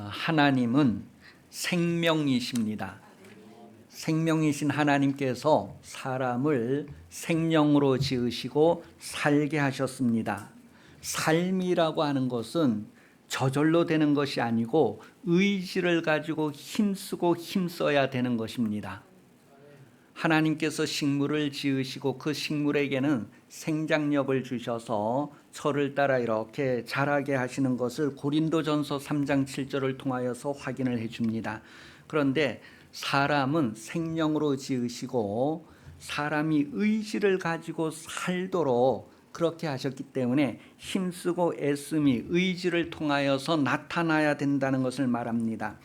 하나님은 생명이십니다. 생명이신 하나님께서 사람을 생명으로 지으시고 살게 하셨습니다. 삶이라고 하는 것은 저절로 되는 것이 아니고 의지를 가지고 힘쓰고 힘써야 되는 것입니다. 하나님께서 식물을 지으시고 그 식물에게는 생장력을 주셔서 철을 따라 이렇게 자라게 하시는 것을 고린도전서 3장 7절을 통하여서 확인을 해줍니다. 그런데 사람은 생명으로 지으시고 사람이 의지를 가지고 살도록 그렇게 하셨기 때문에 힘쓰고 애씀이 의지를 통하여서 나타나야 된다는 것을 말합니다.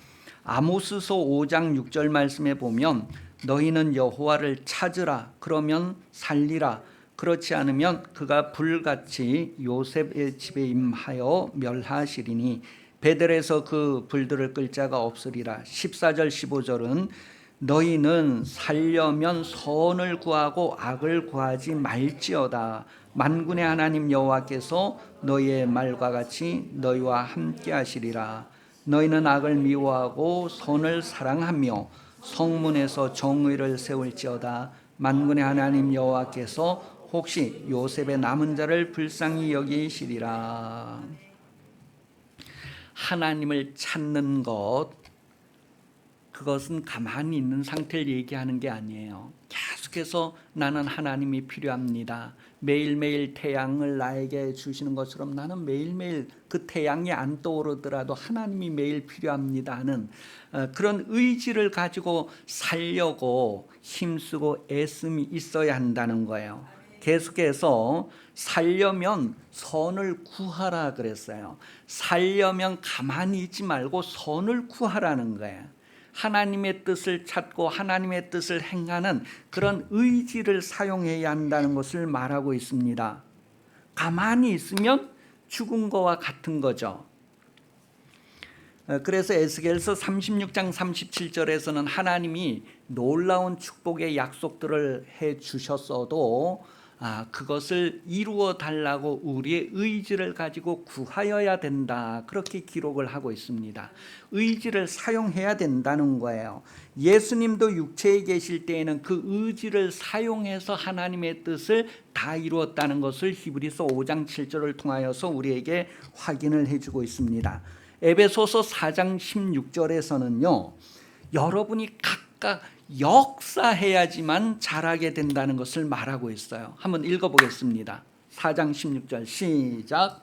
아모스서 5장 6절 말씀에 보면 너희는 여호와를 찾으라 그러면 살리라 그렇지 않으면 그가 불같이 요셉의 집에 임하여 멸하시리니 베델에서 그 불들을 끌 자가 없으리라. 14절 15절은 너희는 살려면 선을 구하고 악을 구하지 말지어다. 만군의 하나님 여호와께서 너희의 말과 같이 너희와 함께 하시리라. 너희는 악을 미워하고 선을 사랑하며 성문에서 정의를 세울지어다. 만군의 하나님 여호와께서 혹시 요셉의 남은 자를 불쌍히 여기시리라. 하나님을 찾는 것, 그것은 가만히 있는 상태를 얘기하는 게 아니에요. 계속해서 나는 하나님이 필요합니다. 매일매일 태양을 나에게 주시는 것처럼 나는 매일매일 그 태양이 안 떠오르더라도 하나님이 매일 필요합니다 하는 그런 의지를 가지고 살려고 힘쓰고 애씀이 있어야 한다는 거예요. 계속해서 살려면 선을 구하라 그랬어요. 살려면 가만히 있지 말고 선을 구하라는 거예요. 하나님의 뜻을 찾고 하나님의 뜻을 행하는 그런 의지를 사용해야 한다는 것을 말하고 있습니다. 가만히 있으면 죽은 거와 같은 거죠. 그래서 에스겔서 36장 37절에서는 하나님이 놀라운 축복의 약속들을 해 주셨어도 그것을 이루어 달라고 우리의 의지를 가지고 구하여야 된다. 그렇게 기록을 하고 있습니다. 의지를 사용해야 된다는 거예요. 예수님도 육체에 계실 때에는 그 의지를 사용해서 하나님의 뜻을 다 이루었다는 것을 히브리서 5장 7절을 통하여서 우리에게 확인을 해주고 있습니다. 에베소서 4장 16절에서는요. 여러분이 각각 역사해야지만 잘하게 된다는 것을 말하고 있어요. 한번 읽어보겠습니다. 4장 16절 시작.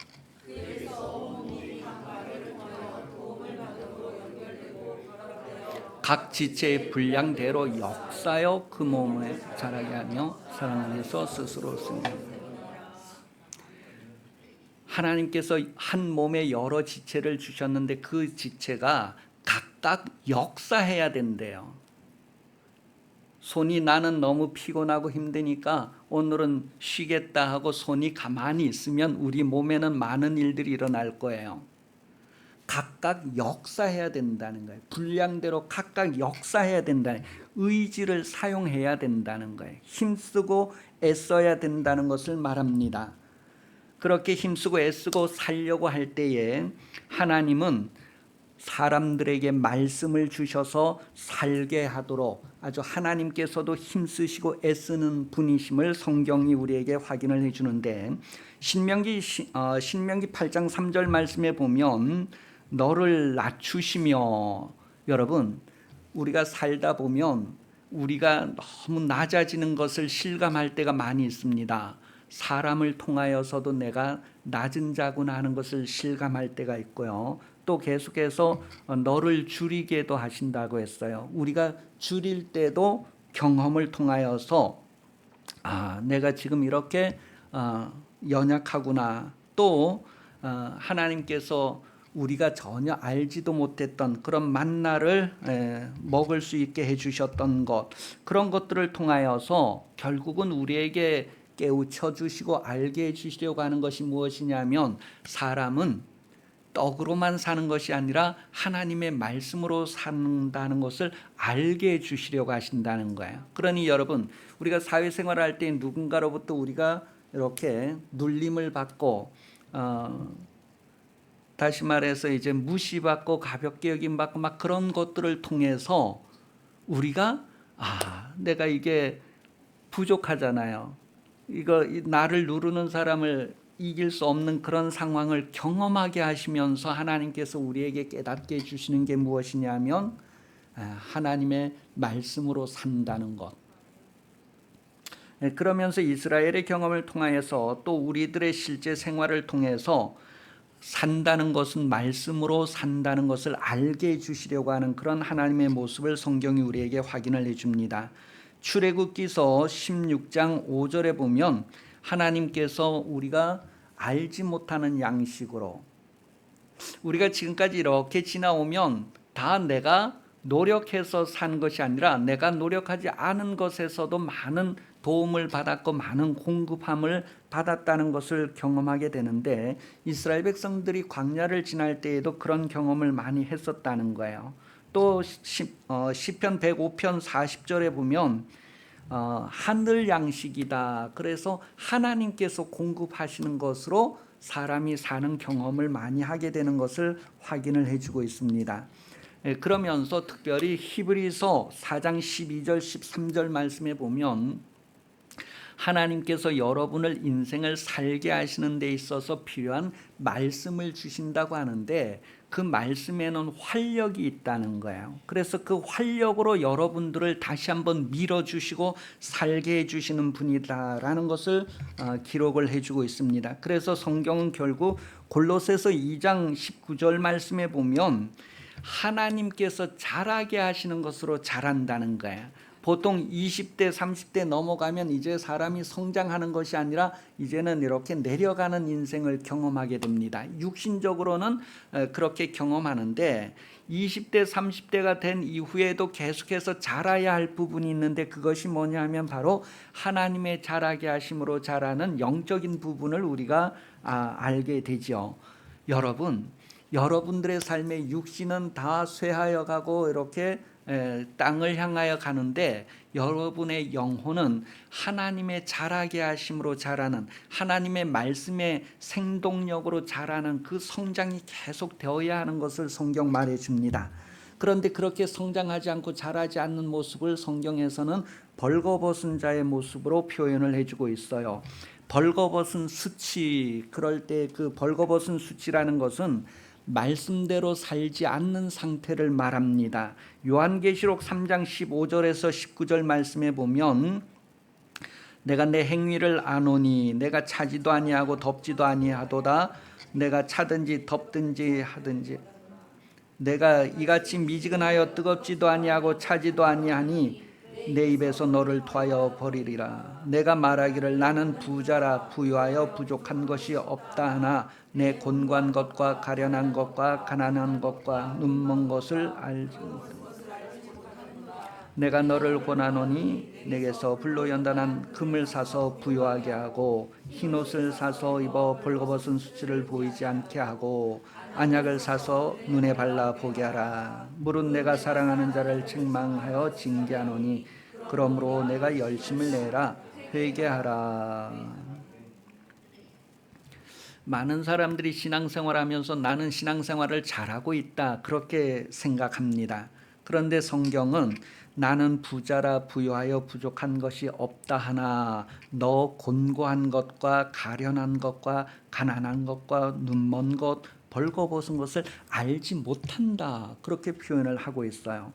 각 지체의 분량대로 역사여 그 몸에 자라게 하며 사랑 안에서 스스로 승리하라. 하나님께서 한 몸에 여러 지체를 주셨는데 그 지체가 각각 역사해야 된대요. 손이 나는 너무 피곤하고 힘드니까 오늘은 쉬겠다 하고 손이 가만히 있으면 우리 몸에는 많은 일들이 일어날 거예요. 각각 역사해야 된다는 거예요. 분량대로 각각 역사해야 된다는 거예요. 의지를 사용해야 된다는 거예요. 힘쓰고 애써야 된다는 것을 말합니다. 그렇게 힘쓰고 애쓰고 살려고 할 때에 하나님은 사람들에게 말씀을 주셔서 살게 하도록 아주 하나님께서도 힘쓰시고 애쓰는 분이심을 성경이 우리에게 확인을 해주는데 신명기 8장 3절 말씀에 보면 너를 낮추시며, 여러분 우리가 살다 보면 우리가 너무 낮아지는 것을 실감할 때가 많이 있습니다. 사람을 통하여서도 내가 낮은 자구나 하는 것을 실감할 때가 있고요. 또 계속해서 너를 줄이게도 하신다고 했어요. 우리가 줄일 때도 경험을 통하여서 내가 지금 이렇게 연약하구나. 또 하나님께서 우리가 전혀 알지도 못했던 그런 만나를 먹을 수 있게 해주셨던 것, 그런 것들을 통하여서 결국은 우리에게 깨우쳐 주시고 알게 해주시려고 하는 것이 무엇이냐면 사람은 떡으로만 사는 것이 아니라 하나님의 말씀으로 산다는 것을 알게 해주시려고 하신다는 거예요. 그러니 여러분 우리가 사회생활을 할 때 누군가로부터 우리가 이렇게 눌림을 받고 다시 말해서 이제 무시받고 가볍게 여김받고 막 그런 것들을 통해서 우리가 내가 이게 부족하잖아요. 나를 누르는 사람을 이길 수 없는 그런 상황을 경험하게 하시면서 하나님께서 우리에게 깨닫게 해주시는 게 무엇이냐면 하나님의 말씀으로 산다는 것. 그러면서 이스라엘의 경험을 통하여서 또 우리들의 실제 생활을 통해서 산다는 것은 말씀으로 산다는 것을 알게 해주시려고 하는 그런 하나님의 모습을 성경이 우리에게 확인을 해줍니다. 출애굽기서 16장 5절에 보면 하나님께서 우리가 알지 못하는 양식으로, 우리가 지금까지 이렇게 지나오면 다 내가 노력해서 산 것이 아니라 내가 노력하지 않은 것에서도 많은 도움을 받았고 많은 공급함을 받았다는 것을 경험하게 되는데, 이스라엘 백성들이 광야를 지날 때에도 그런 경험을 많이 했었다는 거예요. 또 시편 105편 40절에 보면 하늘 양식이다. 그래서 하나님께서 공급하시는 것으로 사람이 사는 경험을 많이 하게 되는 것을 확인을 해주고 있습니다. 그러면서 특별히 히브리서 4장 12절 13절 말씀에 보면 하나님께서 여러분을 인생을 살게 하시는 데 있어서 필요한 말씀을 주신다고 하는데, 그 말씀에는 활력이 있다는 거예요. 그래서 그 활력으로 여러분들을 다시 한번 밀어주시고 살게 해주시는 분이다라는 것을 기록을 해주고 있습니다. 그래서 성경은 결국 골로새서 2장 19절 말씀에 보면 하나님께서 자라게 하시는 것으로 자란다는 거예요. 보통 20대 30대 넘어가면 이제 사람이 성장하는 것이 아니라 이제는 이렇게 내려가는 인생을 경험하게 됩니다. 육신적으로는 그렇게 경험하는데 20대 30대가 된 이후에도 계속해서 자라야 할 부분이 있는데, 그것이 뭐냐 하면 바로 하나님의 자라게 하심으로 자라는 영적인 부분을 우리가 알게 되죠. 여러분들의 삶의 육신은 다 쇠하여 가고 이렇게 땅을 향하여 가는데, 여러분의 영혼은 하나님의 자라게 하심으로 자라는, 하나님의 말씀의 생동력으로 자라는 그 성장이 계속 되어야 하는 것을 성경 말해줍니다. 그런데 그렇게 성장하지 않고 자라지 않는 모습을 성경에서는 벌거벗은 자의 모습으로 표현을 해주고 있어요. 벌거벗은 수치, 그럴 때 그 벌거벗은 수치라는 것은 말씀대로 살지 않는 상태를 말합니다. 요한계시록 3장 15절에서 19절 말씀에 보면 내가 내 행위를 아노니 내가 차지도 아니하고 덥지도 아니하도다. 내가 차든지 덥든지 하든지 내가 이같이 미지근하여 뜨겁지도 아니하고 차지도 아니하니 내 입에서 너를 토하여 버리리라. 내가 말하기를 나는 부자라 부유하여 부족한 것이 없다 하나 내 곤고한 것과 가련한 것과 가난한 것과 눈먼 것을 알지 못하노라. 내가 너를 권하노니 내게서 불로 연단한 금을 사서 부유하게 하고 흰옷을 사서 입어 벌거벗은 수치를 보이지 않게 하고 안약을 사서 눈에 발라 보게 하라. 물은 내가 사랑하는 자를 책망하여 징계하노니 그러므로 내가 열심을 내라 회개하라. 많은 사람들이 신앙생활하면서 나는 신앙생활을 잘하고 있다 그렇게 생각합니다. 그런데 성경은 나는 부자라 부유하여 부족한 것이 없다 하나 너 곤고한 것과 가련한 것과 가난한 것과 눈먼 것 벌거벗은 것을 알지 못한다 그렇게 표현을 하고 있어요.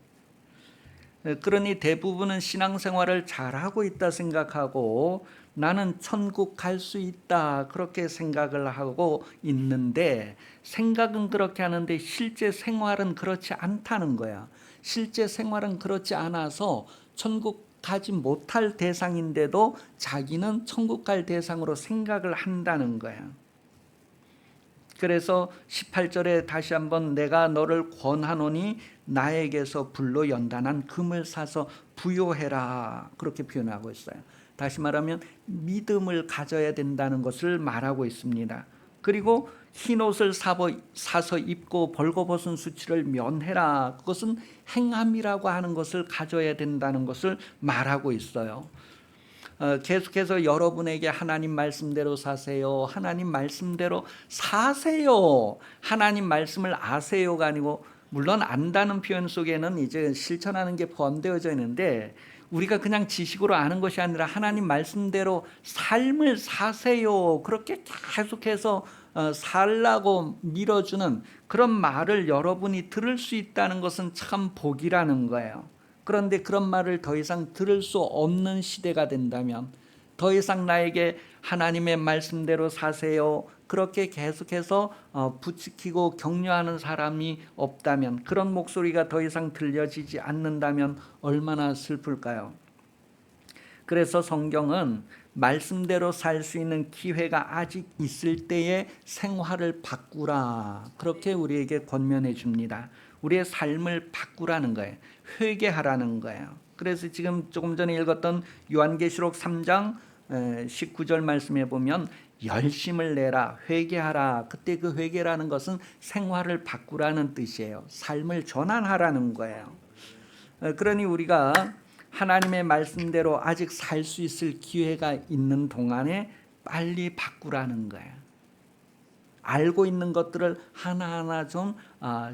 그러니 대부분은 신앙생활을 잘하고 있다 생각하고 나는 천국 갈 수 있다 그렇게 생각을 하고 있는데, 생각은 그렇게 하는데 실제 생활은 그렇지 않다는 거야. 실제 생활은 그렇지 않아서 천국 가지 못할 대상인데도 자기는 천국 갈 대상으로 생각을 한다는 거야. 그래서 18절에 다시 한번 내가 너를 권하노니 나에게서 불로 연단한 금을 사서 부요해라 그렇게 표현하고 있어요. 다시 말하면 믿음을 가져야 된다는 것을 말하고 있습니다. 그리고 흰옷을 사서 입고 벌거벗은 수치를 면해라. 그것은 행함이라고 하는 것을 가져야 된다는 것을 말하고 있어요. 계속해서 여러분에게 하나님 말씀대로 사세요. 하나님 말씀대로 사세요. 하나님 말씀을 아세요가 아니고, 물론 안다는 표현 속에는 이제 실천하는 게 포함되어져 있는데, 우리가 그냥 지식으로 아는 것이 아니라 하나님 말씀대로 삶을 사세요. 그렇게 계속해서 살라고 밀어주는 그런 말을 여러분이 들을 수 있다는 것은 참 복이라는 거예요. 그런데 그런 말을 더 이상 들을 수 없는 시대가 된다면, 더 이상 나에게 하나님의 말씀대로 사세요, 그렇게 계속해서 부추기고 격려하는 사람이 없다면, 그런 목소리가 더 이상 들려지지 않는다면 얼마나 슬플까요? 그래서 성경은 말씀대로 살 수 있는 기회가 아직 있을 때에 생활을 바꾸라, 그렇게 우리에게 권면해 줍니다. 우리의 삶을 바꾸라는 거예요. 회개하라는 거예요. 그래서 지금 조금 전에 읽었던 요한계시록 3장 19절 말씀에 보면 열심을 내라, 회개하라. 그때 그 회개라는 것은 생활을 바꾸라는 뜻이에요. 삶을 전환하라는 거예요. 그러니 우리가 하나님의 말씀대로 아직 살 수 있을 기회가 있는 동안에 빨리 바꾸라는 거예요. 알고 있는 것들을 하나하나 좀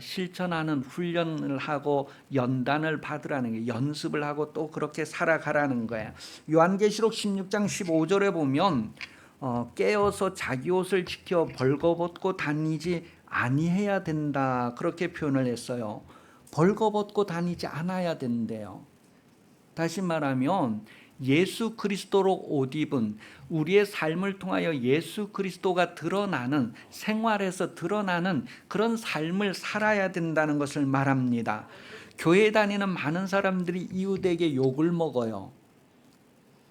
실천하는 훈련을 하고 연단을 받으라는 거예요. 연습을 하고 또 그렇게 살아가라는 거예요. 요한계시록 16장 15절에 보면 깨어서 자기 옷을 지켜 벌거벗고 다니지 아니해야 된다, 그렇게 표현을 했어요. 벌거벗고 다니지 않아야 된대요. 다시 말하면 예수 그리스도로 옷 입은, 우리의 삶을 통하여 예수 그리스도가 드러나는, 생활에서 드러나는 그런 삶을 살아야 된다는 것을 말합니다. 교회 다니는 많은 사람들이 이웃에게 욕을 먹어요.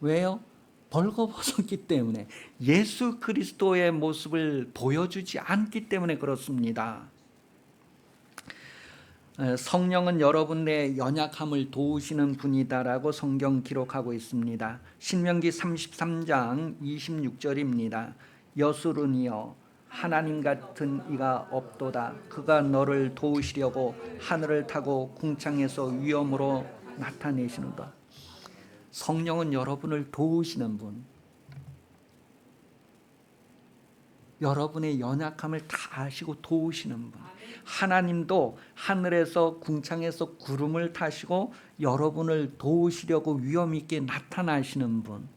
왜요? 벌거벗었기 때문에, 예수 그리스도의 모습을 보여주지 않기 때문에 그렇습니다. 성령은 여러분 내 연약함을 도우시는 분이다라고 성경 기록하고 있습니다. 신명기 33장 26절입니다. 여수르니여, 하나님 같은 이가 없도다. 그가 너를 도우시려고 하늘을 타고 궁창에서 위엄으로 나타내시는다. 성령은 여러분을 도우시는 분, 여러분의 연약함을 다 아시고 도우시는 분. 하나님도 하늘에서 궁창에서 구름을 타시고 여러분을 도우시려고 위엄 있게 나타나시는 분.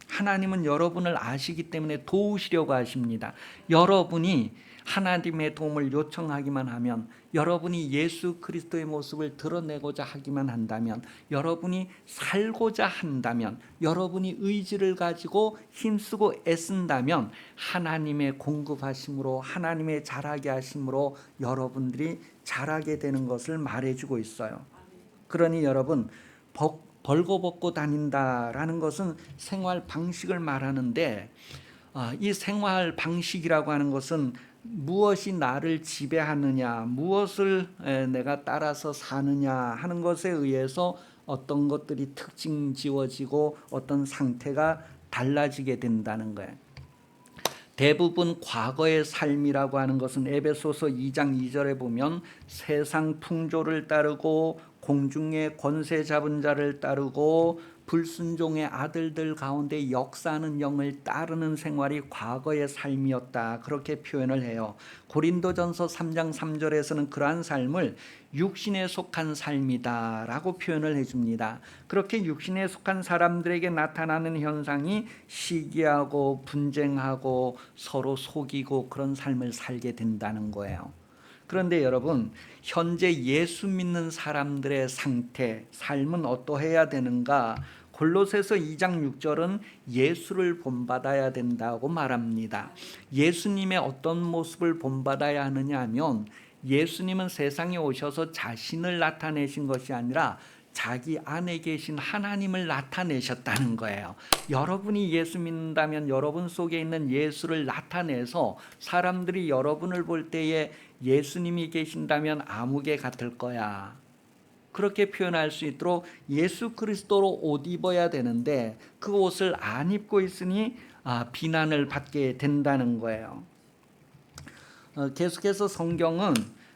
하나님은 여러분을 아시기 때문에 도우시려고 하십니다. 여러분이 하나님의 도움을 요청하기만 하면, 여러분이 예수 그리스도의 모습을 드러내고자 하기만 한다면, 여러분이 살고자 한다면, 여러분이 의지를 가지고 힘쓰고 애쓴다면 하나님의 공급하심으로, 하나님의 자라게 하심으로 여러분들이 자라게 되는 것을 말해주고 있어요. 그러니 여러분, 벌거벗고 다닌다라는 것은 생활 방식을 말하는데, 이 생활 방식이라고 하는 것은 무엇이 나를 지배하느냐, 무엇을 내가 따라서 사느냐 하는 것에 의해서 어떤 것들이 특징 지워지고 어떤 상태가 달라지게 된다는 거예요. 대부분 과거의 삶이라고 하는 것은 에베소서 2장 2절에 보면 세상 풍조를 따르고 공중의 권세 잡은 자를 따르고 불순종의 아들들 가운데 역사하는 영을 따르는 생활이 과거의 삶이었다, 그렇게 표현을 해요. 고린도전서 3장 3절에서는 그러한 삶을 육신에 속한 삶이다 라고 표현을 해줍니다. 그렇게 육신에 속한 사람들에게 나타나는 현상이 시기하고 분쟁하고 서로 속이고 그런 삶을 살게 된다는 거예요. 그런데 여러분, 현재 예수 믿는 사람들의 상태, 삶은 어떠해야 되는가? 골로새서 2장 6절은 예수를 본받아야 된다고 말합니다. 예수님의 어떤 모습을 본받아야 하느냐 하면, 예수님은 세상에 오셔서 자신을 나타내신 것이 아니라 자기 안에 계신 하나님을 나타내셨다는 거예요. 여러분이 예수 믿는다면 여러분 속에 있는 예수를 나타내서 사람들이 여러분을 볼 때에 예수님이 계신다면 아무개 같을 거야, 그렇게 표현할 수 있도록 예수 그리스도로 옷 입어야 되는데, 그 옷을 안 입고 있으니 비난을 받게 된다는 거예요. 계속해서 성경은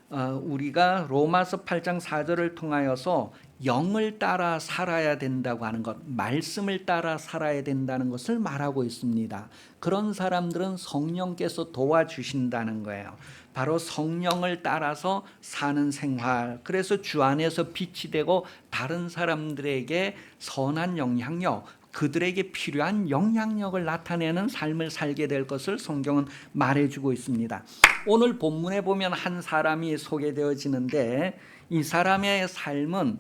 우리가 로마서 8장 4절을 통하여서 영을 따라 살아야 된다고 하는 것, 말씀을 따라 살아야 된다는 것을 말하고 있습니다. 그런 사람들은 성령께서 도와주신다는 거예요. 바로 성령을 따라서 사는 생활, 그래서 주 안에서 빛이 되고 다른 사람들에게 선한 영향력, 그들에게 필요한 영향력을 나타내는 삶을 살게 될 것을 성경은 말해주고 있습니다. 오늘 본문에 보면 한 사람이 소개되어지는데 이 사람의 삶은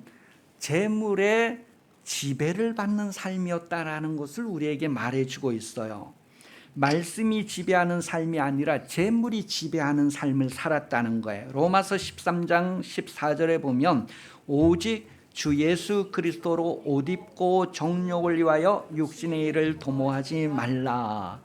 재물의 지배를 받는 삶이었다라는 것을 우리에게 말해주고 있어요. 말씀이 지배하는 삶이 아니라 재물이 지배하는 삶을 살았다는 거예요. 로마서 13장 14절에 보면 오직 주 예수 그리스도로 옷 입고 정욕을 위하여 육신의 일을 도모하지 말라.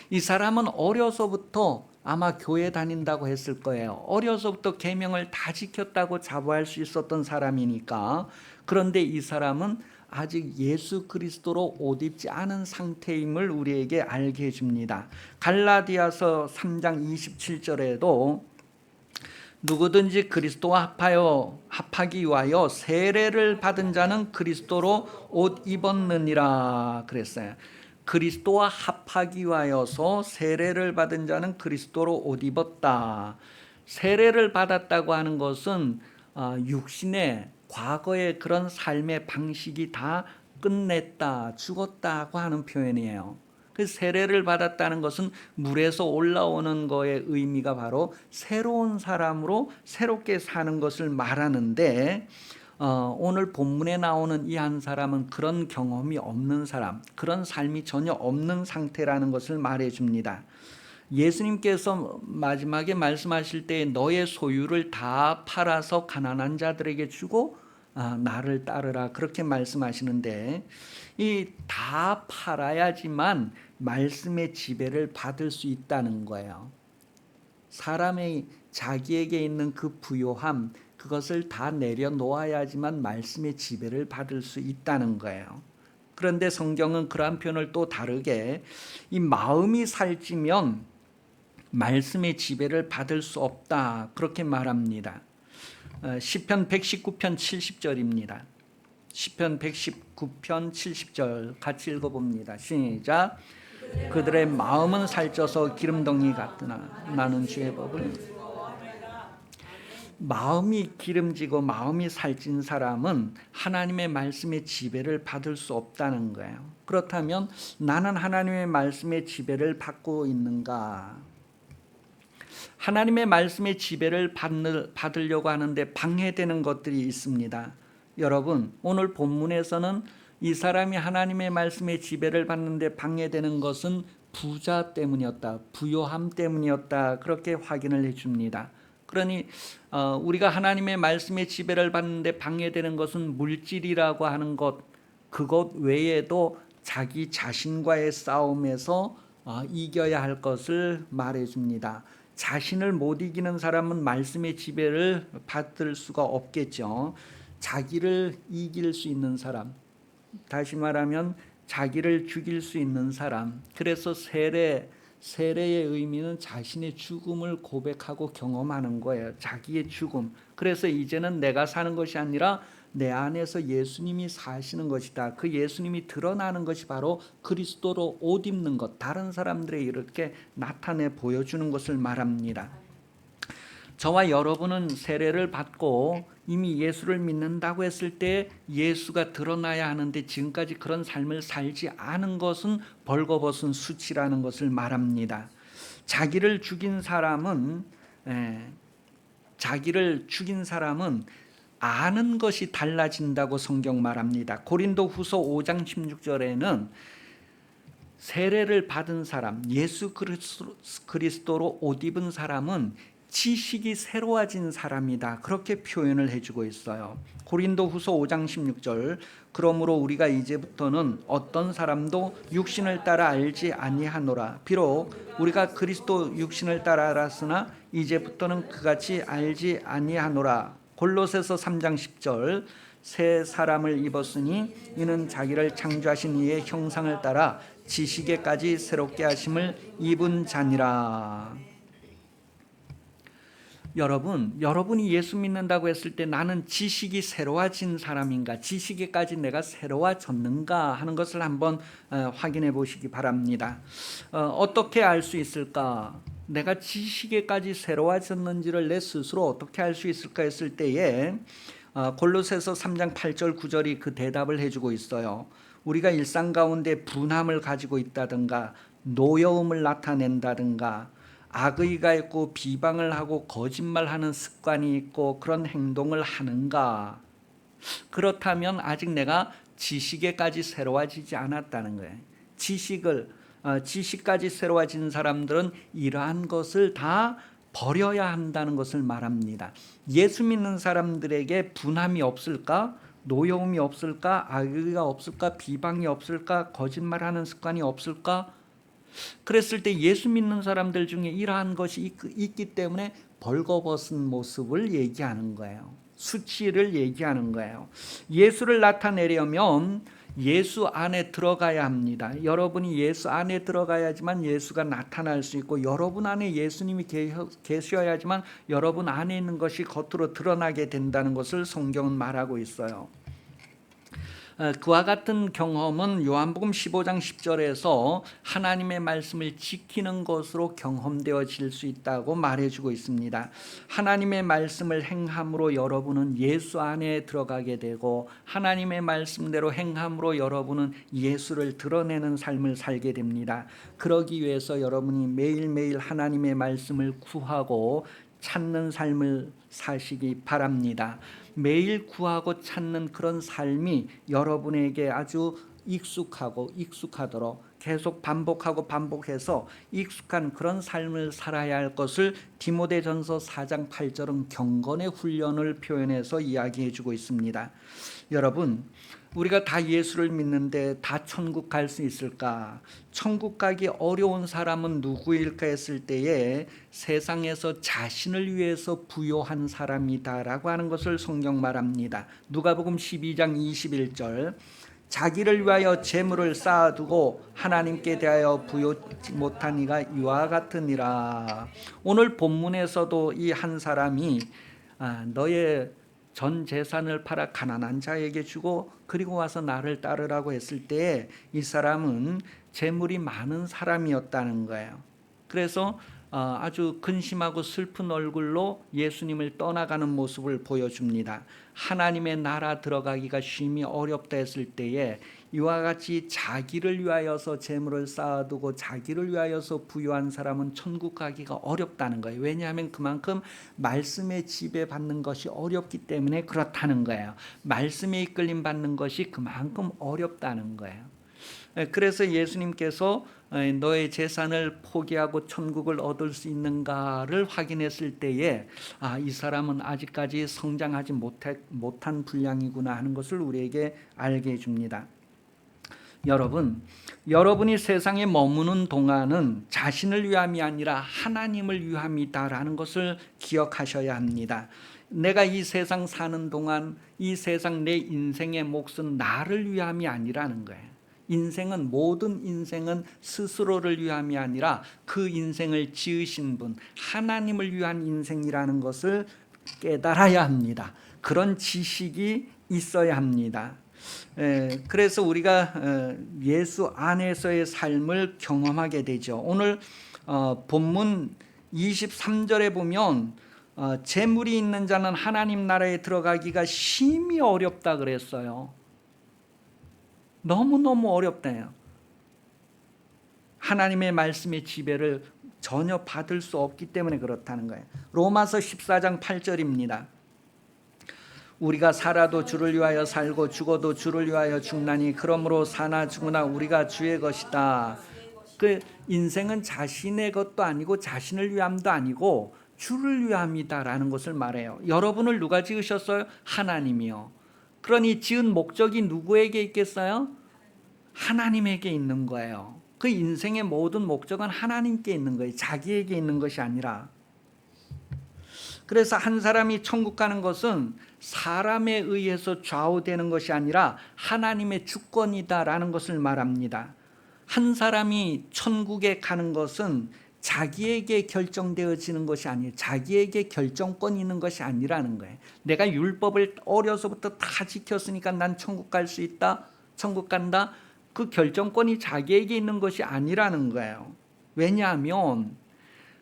이 사람은 어려서부터 아마 교회 다닌다고 했을 거예요. 어려서부터 계명을 다 지켰다고 자부할 수 있었던 사람이니까. 그런데 이 사람은 아직 예수 그리스도로 옷 입지 않은 상태임을 우리에게 알게 해줍니다. 갈라디아서 3장 27절에도 누구든지 그리스도와 합하기 위하여 세례를 받은 자는 그리스도로 옷 입었느니라 그랬어요. 그리스도와 합하기 위하여서 세례를 받은 자는 그리스도로 옷 입었다. 세례를 받았다고 하는 것은 육신의 과거의 그런 삶의 방식이 다 끝냈다, 죽었다고 하는 표현이에요. 그 세례를 받았다는 것은 물에서 올라오는 거의 의미가 바로 새로운 사람으로 새롭게 사는 것을 말하는데 오늘 본문에 나오는 이 한 사람은 그런 경험이 없는 사람, 그런 삶이 전혀 없는 상태라는 것을 말해줍니다. 예수님께서 마지막에 말씀하실 때 너의 소유를 다 팔아서 가난한 자들에게 주고 나를 따르라 그렇게 말씀하시는데 이 다 팔아야지만 말씀의 지배를 받을 수 있다는 거예요. 사람의 자기에게 있는 그 부요함, 그것을 다 내려놓아야지만 말씀의 지배를 받을 수 있다는 거예요. 그런데 성경은 그러한 표현을 또 다르게 이 마음이 살찌면 말씀의 지배를 받을 수 없다 그렇게 말합니다. 시편 119편 70절입니다. 시편 119편 70절 같이 읽어봅니다. 시작. 그들의 마음은 살쪄서 기름덩이 같으나 나는 주의 법을. 마음이 기름지고 마음이 살찐 사람은 하나님의 말씀의 지배를 받을 수 없다는 거예요. 그렇다면 나는 하나님의 말씀의 지배를 받고 있는가? 하나님의 말씀의 지배를 받으려고 하는데 방해되는 것들이 있습니다. 여러분, 오늘 본문에서는 이 사람이 하나님의 말씀의 지배를 받는데 방해되는 것은 부자 때문이었다, 부요함 때문이었다 그렇게 확인을 해줍니다. 그러니 우리가 하나님의 말씀의 지배를 받는데 방해되는 것은 물질이라고 하는 것, 그것 외에도 자기 자신과의 싸움에서 이겨야 할 것을 말해줍니다. 자신을 못 이기는 사람은 말씀의 지배를 받을 수가 없겠죠. 자기를 이길 수 있는 사람, 다시 말하면 자기를 죽일 수 있는 사람. 그래서 세례의 의미는 자신의 죽음을 고백하고 경험하는 거예요. 자기의 죽음. 그래서 이제는 내가 사는 것이 아니라 내 안에서 예수님이 사시는 것이다. 그 예수님이 드러나는 것이 바로 그리스도로 옷 입는 것, 다른 사람들에 이렇게 나타내 보여주는 것을 말합니다. 저와 여러분은 세례를 받고 이미 예수를 믿는다고 했을 때 예수가 드러나야 하는데 지금까지 그런 삶을 살지 않은 것은 벌거벗은 수치라는 것을 말합니다. 자기를 죽인 사람은 아는 것이 달라진다고 성경 말합니다. 고린도후서 5장 16절에는 세례를 받은 사람, 예수 그리스도로 옷 입은 사람은 지식이 새로워진 사람이다 그렇게 표현을 해주고 있어요. 고린도후서 5장 16절 그러므로 우리가 이제부터는 어떤 사람도 육신을 따라 알지 아니하노라. 비록 우리가 그리스도 육신을 따라 알았으나 이제부터는 그같이 알지 아니하노라. 골로새서 3장 10절 새 사람을 입었으니 이는 자기를 창조하신 이의 형상을 따라 지식에까지 새롭게 하심을 입은 자니라. 여러분이 예수 믿는다고 했을 때 나는 지식이 새로워진 사람인가, 지식에까지 내가 새로워졌는가 하는 것을 한번 확인해 보시기 바랍니다. 어떻게 알 수 있을까? 내가 지식에까지 새로워졌는지를 내 스스로 어떻게 알 수 있을까 했을 때에 골로새서 3장 8절 9절이 그 대답을 해주고 있어요. 우리가 일상 가운데 분함을 가지고 있다든가 노여움을 나타낸다든가 악의가 있고 비방을 하고 거짓말하는 습관이 있고 그런 행동을 하는가? 그렇다면 아직 내가 지식에까지 새로워지지 않았다는 거예요. 지식까지 새로워진 사람들은 이러한 것을 다 버려야 한다는 것을 말합니다. 예수 믿는 사람들에게 분함이 없을까? 노여움이 없을까? 악의가 없을까? 비방이 없을까? 거짓말하는 습관이 없을까? 그랬을 때 예수 믿는 사람들 중에 이러한 것이 있기 때문에 벌거벗은 모습을 얘기하는 거예요. 수치를 얘기하는 거예요. 예수를 나타내려면 예수 안에 들어가야 합니다. 여러분이 예수 안에 들어가야지만 예수가 나타날 수 있고, 여러분 안에 예수님이 계셔야지만 여러분 안에 있는 것이 겉으로 드러나게 된다는 것을 성경은 말하고 있어요. 그와 같은 경험은 요한복음 15장 10절에서 하나님의 말씀을 지키는 것으로 경험되어질 수 있다고 말해주고 있습니다. 하나님의 말씀을 행함으로 여러분은 예수 안에 들어가게 되고, 하나님의 말씀대로 행함으로 여러분은 예수를 드러내는 삶을 살게 됩니다. 그러기 위해서 여러분이 매일매일 하나님의 말씀을 구하고 찾는 삶을 사시기 바랍니다. 매일 구하고 찾는 그런 삶이 여러분에게 아주 익숙하도록 계속 반복해서 익숙한 그런 삶을 살아야 할 것을 디모데전서 4장 8절은 경건의 훈련을 표현해서 이야기해 주고 있습니다. 여러분, 우리가 다 예수를 믿는데 다 천국 갈 수 있을까? 천국 가기 어려운 사람은 누구일까 했을 때에 세상에서 자신을 위해서 부요한 사람이다라고 하는 것을 성경 말합니다. 누가복음 12장 21절, 자기를 위하여 재물을 쌓아두고 하나님께 대하여 부요치 못한 이가 이와 같으니라. 오늘 본문에서도 이 한 사람이 너의 전 재산을 팔아 가난한 자에게 주고 그리고 와서 나를 따르라고 했을 때 이 사람은 재물이 많은 사람이었다는 거예요. 그래서 아주 근심하고 슬픈 얼굴로 예수님을 떠나가는 모습을 보여줍니다. 하나님의 나라 들어가기가 쉼이 어렵다 했을 때에 이와 같이 자기를 위하여서 재물을 쌓아두고 자기를 위하여서 부유한 사람은 천국 가기가 어렵다는 거예요. 왜냐하면 그만큼 말씀에 지배받는 것이 어렵기 때문에 그렇다는 거예요. 말씀에 이끌림 받는 것이 그만큼 어렵다는 거예요. 그래서 예수님께서 너의 재산을 포기하고 천국을 얻을 수 있는가를 확인했을 때에 이 사람은 아직까지 성장하지 못한 분량이구나 하는 것을 우리에게 알게 해줍니다. 여러분이 세상에 머무는 동안은 자신을 위함이 아니라 하나님을 위함이다라는 것을 기억하셔야 합니다. 내가 이 세상 사는 동안 이 세상 내 인생의 몫은 나를 위함이 아니라는 거예요. 모든 인생은 스스로를 위함이 아니라 그 인생을 지으신 분, 하나님을 위한 인생이라는 것을 깨달아야 합니다. 그런 지식이 있어야 합니다. 그래서 우리가 예수 안에서의 삶을 경험하게 되죠. 오늘 본문 23절에 보면 재물이 있는 자는 하나님 나라에 들어가기가 심히 어렵다 그랬어요. 너무너무 어렵대요. 하나님의 말씀의 지배를 전혀 받을 수 없기 때문에 그렇다는 거예요. 로마서 14장 8절입니다. 우리가 살아도 주를 위하여 살고 죽어도 주를 위하여 죽나니 그러므로 사나 죽으나 우리가 주의 것이다. 그 인생은 자신의 것도 아니고 자신을 위함도 아니고 주를 위함이다라는 것을 말해요. 여러분을 누가 지으셨어요? 하나님이요. 그러니 지은 목적이 누구에게 있겠어요? 하나님에게 있는 거예요. 그 인생의 모든 목적은 하나님께 있는 거예요. 자기에게 있는 것이 아니라. 그래서 한 사람이 천국 가는 것은 사람에 의해서 좌우되는 것이 아니라 하나님의 주권이다라는 것을 말합니다. 한 사람이 천국에 가는 것은 자기에게 결정되어지는 것이 아니에요. 자기에게 결정권이 있는 것이 아니라는 거예요. 내가 율법을 어려서부터 다 지켰으니까 난 천국 갈 수 있다. 천국 간다. 그 결정권이 자기에게 있는 것이 아니라는 거예요. 왜냐하면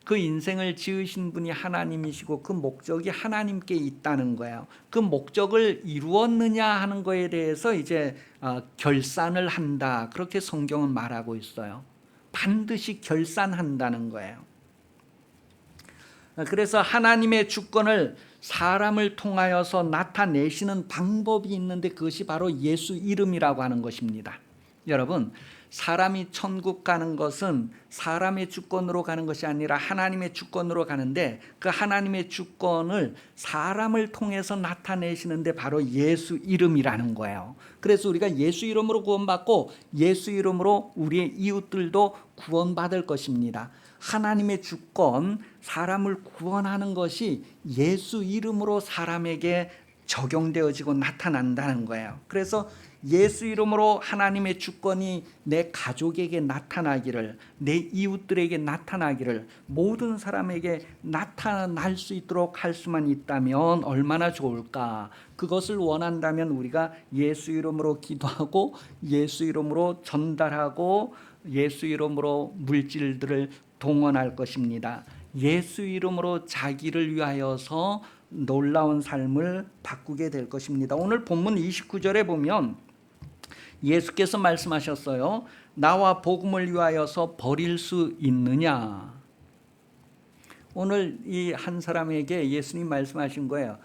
그 인생을 지으신 분이 하나님이시고 그 목적이 하나님께 있다는 거예요. 그 목적을 이루었느냐 하는 거에 대해서 이제 결산을 한다. 그렇게 성경은 말하고 있어요. 반드시 결산한다는 거예요. 그래서 하나님의 주권을 사람을 통하여서 나타내시는 방법이 있는데 그것이 바로 예수 이름이라고 하는 것입니다. 여러분, 사람이 천국 가는 것은 사람의 주권으로 가는 것이 아니라 하나님의 주권으로 가는데 그 하나님의 주권을 사람을 통해서 나타내시는데 바로 예수 이름이라는 거예요. 그래서 우리가 예수 이름으로 구원받고 예수 이름으로 우리의 이웃들도 구원받을 것입니다. 하나님의 주권, 사람을 구원하는 것이 예수 이름으로 사람에게 적용되어지고 나타난다는 거예요. 그래서 예수 이름으로 하나님의 주권이 내 가족에게 나타나기를, 내 이웃들에게 나타나기를, 모든 사람에게 나타날 수 있도록 할 수만 있다면 얼마나 좋을까. 그것을 원한다면 우리가 예수 이름으로 기도하고 예수 이름으로 전달하고 예수 이름으로 물질들을 동원할 것입니다. 예수 이름으로 자기를 위하여서 놀라운 삶을 바꾸게 될 것입니다. 오늘 본문 29절에 보면 예수께서 말씀하셨어요. 나와 복음을 위하여서 버릴 수 있느냐. 오늘 이 한 사람에게 예수님 말씀하신 거예요.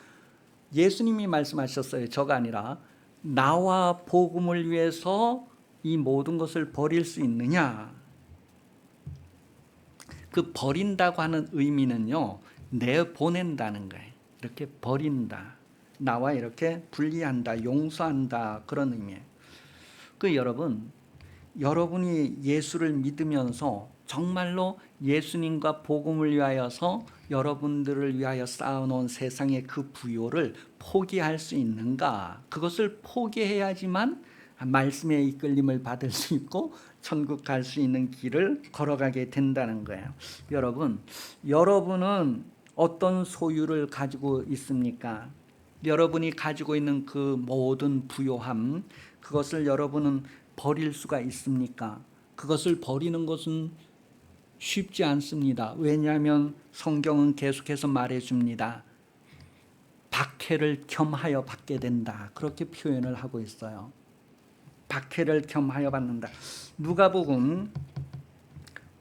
예수님이 말씀하셨어요. 저가 아니라 나와 복음을 위해서 이 모든 것을 버릴 수 있느냐. 그 버린다고 하는 의미는요, 내보낸다는 거예요. 이렇게 버린다, 나와 이렇게 분리한다, 용서한다, 그런 의미예요. 그 여러분이 예수를 믿으면서 정말로 예수님과 복음을 위하여서 여러분들을 위하여 쌓아놓은 세상의 그 부요를 포기할 수 있는가? 그것을 포기해야지만 말씀의 이끌림을 받을 수 있고 천국 갈 수 있는 길을 걸어가게 된다는 거예요. 여러분은 어떤 소유를 가지고 있습니까? 여러분이 가지고 있는 그 모든 부요함, 그것을 여러분은 버릴 수가 있습니까? 그것을 버리는 것은 쉽지 않습니다. 왜냐하면 성경은 계속해서 말해줍니다. 박해를 겸하여 받게 된다. 그렇게 표현을 하고 있어요. 박해를 겸하여 받는다. 누가복음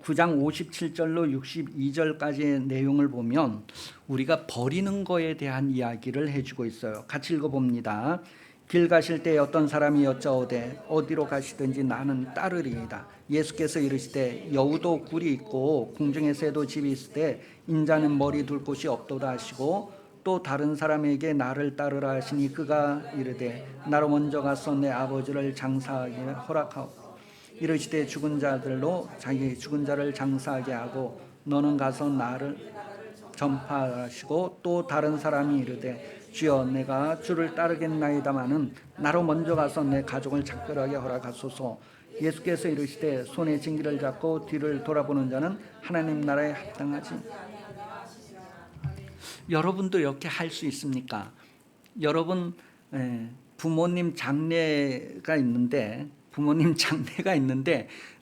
9장 57절로 62절까지의 내용을 보면 우리가 버리는 거에 대한 이야기를 해주고 있어요. 같이 읽어봅니다. 길 가실 때 어떤 사람이 여짜오되 어디로 가시든지 나는 따르리이다. 예수께서 이르시되 여우도 굴이 있고 궁중에 새도 집이 있을 때 인자는 머리 둘 곳이 없도다 하시고 또 다른 사람에게 나를 따르라 하시니 그가 이르되 나로 먼저 가서 내 아버지를 장사하게 허락하고 이르시되 죽은 자들로 자기 죽은 자를 장사하게 하고 너는 가서 나를 전파하시고 또 다른 사람이 이르되 주여 내가 주를 따르겠나이다마는 나로 먼저 가서 내 가족을 작별하게 허락하소서. 예수께서 이르시되 손에 징기를 잡고 뒤를 돌아보는 자는 하나님 나라에 합당하지. 여러분도 이렇게 할 수 있습니까? 여러분 부모님 장례가 있는데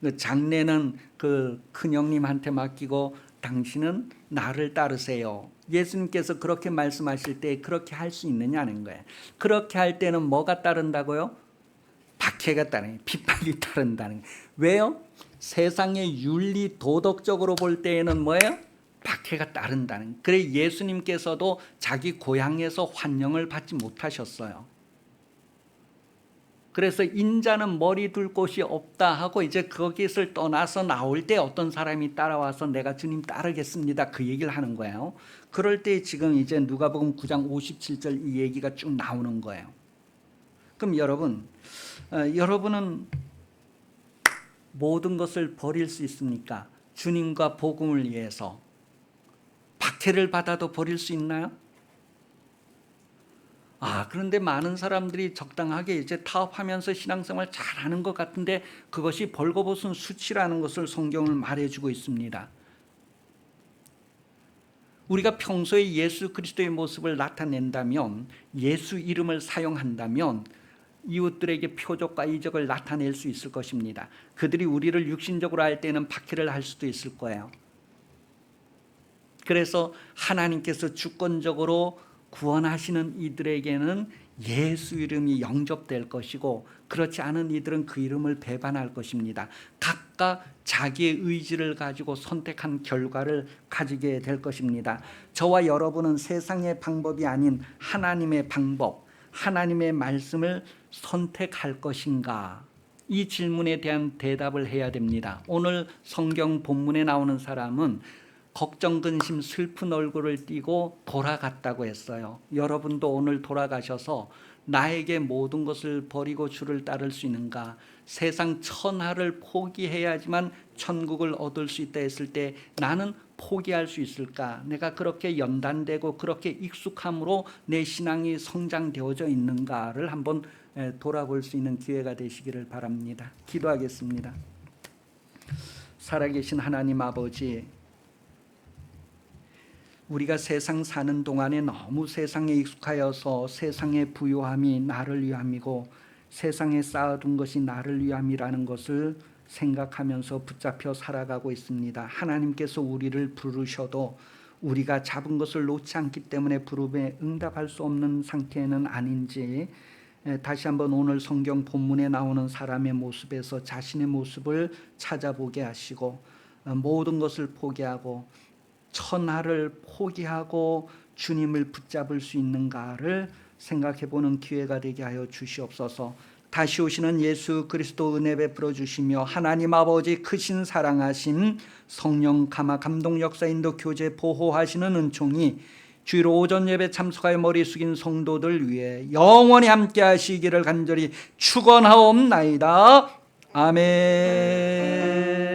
그 장례는 그 큰형님한테 맡기고 당신은 나를 따르세요. 예수님께서 그렇게 말씀하실 때 그렇게 할 수 있느냐는 거예요. 그렇게 할 때는 뭐가 따른다고요? 박해가 따르는 거예요. 핍박이 따른다는 거예요. 왜요? 세상의 윤리 도덕적으로 볼 때에는 뭐예요? 박해가 따른다는 거예요. 그래 예수님께서도 자기 고향에서 환영을 받지 못하셨어요. 그래서 인자는 머리 둘 곳이 없다 하고 이제 거기서 떠나서 나올 때 어떤 사람이 따라와서 내가 주님 따르겠습니다. 그 얘기를 하는 거예요. 그럴 때 지금 이제 누가복음 9장 57절 이 얘기가 쭉 나오는 거예요. 그럼 여러분은 모든 것을 버릴 수 있습니까? 주님과 복음을 위해서 박해를 받아도 버릴 수 있나요? 그런데 많은 사람들이 적당하게 이제 타협하면서 신앙생활 잘하는 것 같은데 그것이 벌거벗은 수치라는 것을 성경을 말해주고 있습니다. 우리가 평소에 예수 그리스도의 모습을 나타낸다면, 예수 이름을 사용한다면 이웃들에게 표적과 이적을 나타낼 수 있을 것입니다. 그들이 우리를 육신적으로 할 때는 박해를 할 수도 있을 거예요. 그래서 하나님께서 주권적으로 구원하시는 이들에게는 예수 이름이 영접될 것이고, 그렇지 않은 이들은 그 이름을 배반할 것입니다. 각각 자기의 의지를 가지고 선택한 결과를 가지게 될 것입니다. 저와 여러분은 세상의 방법이 아닌 하나님의 방법, 하나님의 말씀을 선택할 것인가? 이 질문에 대한 대답을 해야 됩니다. 오늘 성경 본문에 나오는 사람은 걱정, 근심, 슬픈 얼굴을 띠고 돌아갔다고 했어요. 여러분도 오늘 돌아가셔서 나에게 모든 것을 버리고 주를 따를 수 있는가? 세상 천하를 포기해야지만 천국을 얻을 수 있다 했을 때 나는 포기할 수 있을까? 내가 그렇게 연단되고 그렇게 익숙함으로 내 신앙이 성장되어져 있는가를 한번 돌아볼 수 있는 기회가 되시기를 바랍니다. 기도하겠습니다. 살아계신 하나님 아버지, 우리가 세상 사는 동안에 너무 세상에 익숙하여서 세상의 부요함이 나를 위함이고 세상에 쌓아둔 것이 나를 위함이라는 것을 생각하면서 붙잡혀 살아가고 있습니다. 하나님께서 우리를 부르셔도 우리가 잡은 것을 놓지 않기 때문에 부름에 응답할 수 없는 상태는 아닌지, 다시 한번 오늘 성경 본문에 나오는 사람의 모습에서 자신의 모습을 찾아보게 하시고, 모든 것을 포기하고 천하를 포기하고 주님을 붙잡을 수 있는가를 생각해보는 기회가 되게 하여 주시옵소서. 다시 오시는 예수 그리스도 은혜 베풀어 주시며 하나님 아버지 크신 사랑하신 성령 감화 감동 역사 인도 교제 보호하시는 은총이 주일 오전 예배 참석하여 머리 숙인 성도들 위해 영원히 함께 하시기를 간절히 축원하옵나이다. 아멘.